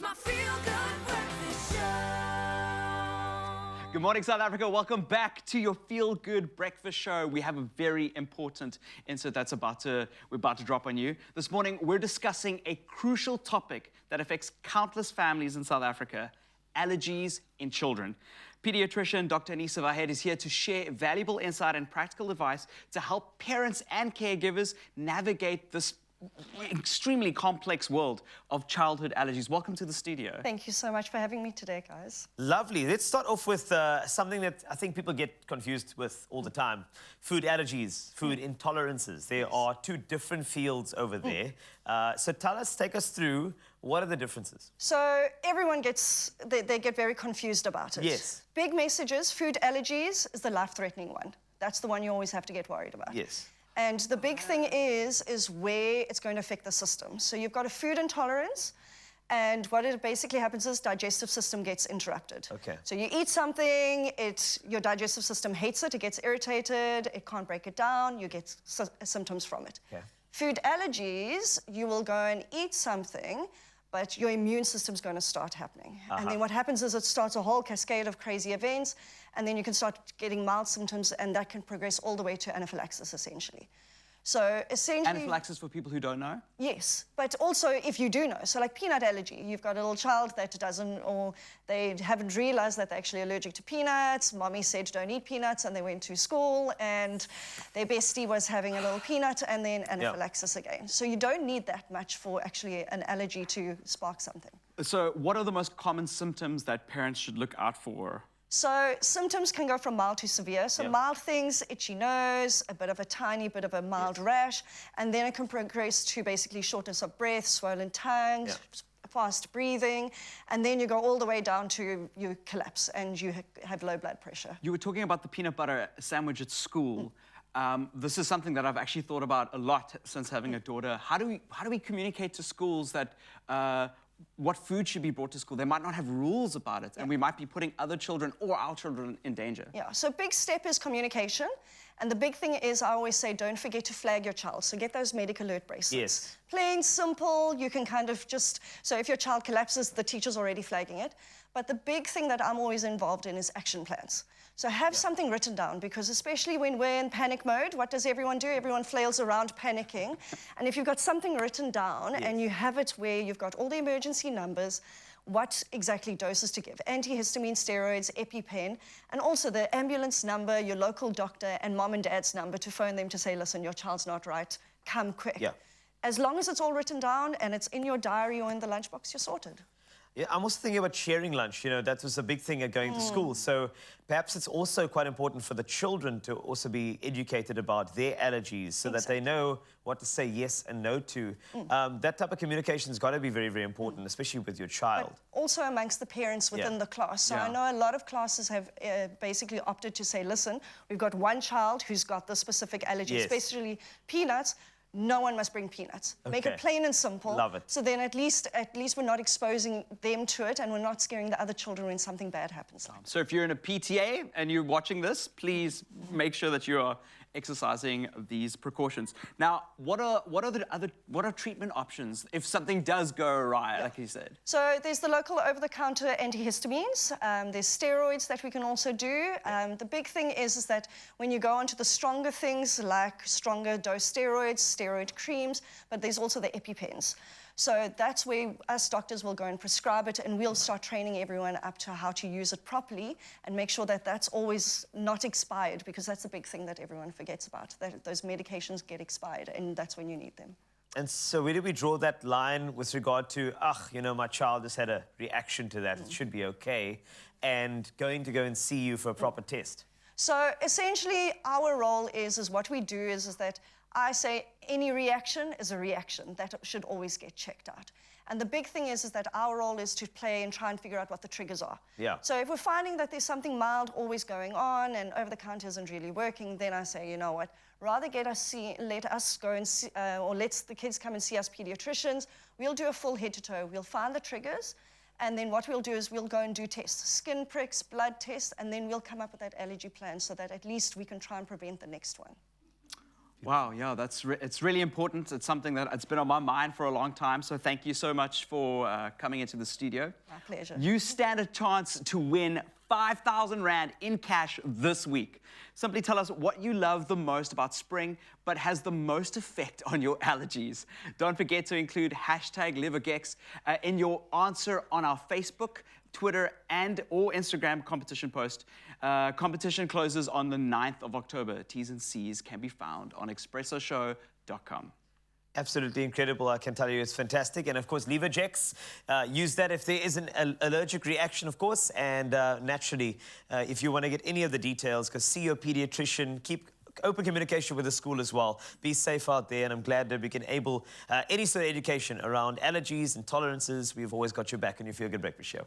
my feel-good breakfast show. Good morning, South Africa. Welcome back to your Feel Good Breakfast Show. We have a very important insert that's we're about to drop on you. This morning, we're discussing a crucial topic that affects countless families in South Africa: allergies in children. Pediatrician Dr. Anissa Vahed is here to share valuable insight and practical advice to help parents and caregivers navigate this extremely complex world of childhood allergies. Welcome to the studio. Thank you so much for having me today, guys. Lovely. Let's start off with something that I think people get confused with all the time. Food allergies, food intolerances. There are two different fields over there. So take us through, what are the differences? So everyone they get very confused about it. Yes. Big message is food allergies is the life-threatening one. That's the one you always have to get worried about. Yes. And the big thing is where it's going to affect the system. So you've got a food intolerance, and what it basically happens is digestive system gets interrupted. Okay. So you eat something, your digestive system hates it, it gets irritated, it can't break it down, you get symptoms from it. Okay. Food allergies, you will go and eat something, but your immune system's going to start happening. And then what happens is it starts a whole cascade of crazy events, and then you can start getting mild symptoms, and that can progress all the way to anaphylaxis, essentially. So essentially... Anaphylaxis, for people who don't know? Yes, but also if you do know. So like peanut allergy, you've got a little child that doesn't, or they haven't realized that they're actually allergic to peanuts. Mommy said don't eat peanuts, and they went to school, and their bestie was having a little peanut, and then anaphylaxis again. So you don't need that much for actually an allergy to spark something. So what are the most common symptoms that parents should look out for? So symptoms can go from mild to severe. So mild things, itchy nose, a bit of a tiny bit of a mild rash, and then it can progress to basically shortness of breath, swollen tongue, fast breathing, and then you go all the way down to you collapse and you have low blood pressure. You were talking about the peanut butter sandwich at school. This is something that I've actually thought about a lot since having a daughter. How do we communicate to schools that what food should be brought to school? They might not have rules about it, and we might be putting other children or our children in danger. Yeah, so big step is communication, and the big thing is I always say don't forget to flag your child, so get those medic alert bracelets. Yes. Plain, simple, you can kind of just, so if your child collapses, the teacher's already flagging it. But the big thing that I'm always involved in is action plans. So have something written down, because especially when we're in panic mode, what does everyone do? Everyone flails around panicking. And if you've got something written down and you have it where you've got all the emergency numbers, what exactly doses to give, antihistamine, steroids, EpiPen, and also the ambulance number, your local doctor, and mom and dad's number to phone them to say, listen, your child's not right, come quick. Yeah. As long as it's all written down and it's in your diary or in the lunchbox, you're sorted. Yeah, I'm also thinking about sharing lunch. You know, that was a big thing at going to school. So perhaps it's also quite important for the children to also be educated about their allergies so that they know what to say yes and no to. That type of communication has got to be very, very important, especially with your child. But also amongst the parents within the class. So I know a lot of classes have basically opted to say, listen, we've got one child who's got this specific allergy, especially peanuts. No one must bring peanuts. Make it plain and simple. Love it. So then at least we're not exposing them to it, and we're not scaring the other children when something bad happens. So if you're in a PTA and you're watching this, please make sure that you are exercising these precautions. Now, what are treatment options if something does go awry, like you said? So there's the local over-the-counter antihistamines. There's steroids that we can also do. The big thing is that when you go on to the stronger things, like stronger dose steroids, steroid creams, but there's also the EpiPens. So that's where us doctors will go and prescribe it, and we'll start training everyone up to how to use it properly and make sure that that's always not expired, because that's the big thing that everyone forgets about, that those medications get expired, and that's when you need them. And so where do we draw that line with regard to, you know, my child just had a reaction to that, it should be okay, and going to go and see you for a proper test? So essentially our role is what we do is that I say any reaction is a reaction. That should always get checked out. And the big thing is that our role is to play and try and figure out what the triggers are. Yeah. So if we're finding that there's something mild always going on and over-the-counter isn't really working, then I say, you know what, rather let us go and see, or let the kids come and see us pediatricians. We'll do a full head-to-toe. We'll find the triggers, and then what we'll do is we'll go and do tests, skin pricks, blood tests, and then we'll come up with that allergy plan so that at least we can try and prevent the next one. Wow, yeah, it's really important. It's something that it's been on my mind for a long time. So thank you so much for coming into the studio. My pleasure. You stand a chance to win 5,000 Rand in cash this week. Simply tell us what you love the most about spring, but has the most effect on your allergies. Don't forget to include hashtag LEVOGEX in your answer on our Facebook, Twitter, or Instagram competition post. Competition closes on the 9th of October. T's and C's can be found on expressoshow.com. Absolutely incredible. I can tell you it's fantastic. And of course, LEVOGEX, use that if there is an allergic reaction, of course. And naturally, if you want to get any of the details, because see your pediatrician, keep open communication with the school as well. Be safe out there. And I'm glad that we can enable any sort of education around allergies and tolerances. We've always got your back on your Feel Good Breakfast Show.